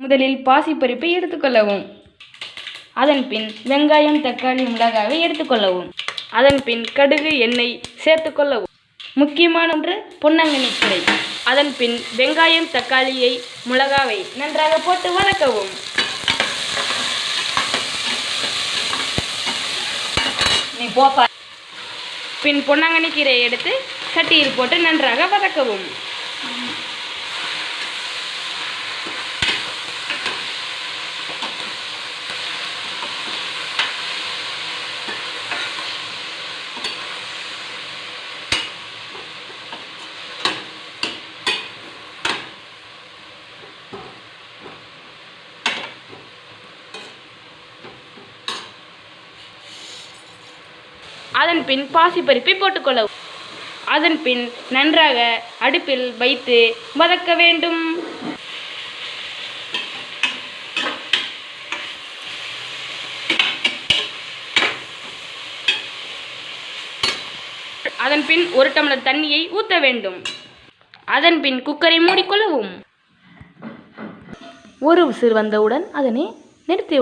முதலில் பாசிப்பருப்பை எடுத்துக்கொள்ளவும். அதன் பின் வெங்காயம், தக்காளி, மிளகாயை எடுத்துக்கொள்ளவும். அதன் பின் கடுகு, எண்ணெய் சேர்த்துக்கொள்ளவும். முக்கியமான ஒன்று பொன்னாங்கண்ணி கீரை. அதன் பின் வெங்காயம், தக்காளியை, மிளகாவை நன்றாக போட்டு வதக்கவும். பின் பொன்னாங்கண்ணி கீரையை எடுத்து சட்டியில் போட்டு நன்றாக வதக்கவும். அதன் பின் பாசிப்பருப்பை போட்டுக்கொள்ளவும். அதன் பின் நன்றாக அடுப்பில் வைத்து வதக்க வேண்டும். அதன் பின் 1 டம்ளர் தண்ணியை ஊற்ற வேண்டும். அதன் பின் குக்கரை மூடிக்கொள்ளவும். ஒரு விசில் வந்தவுடன் அதனை நிறுத்தி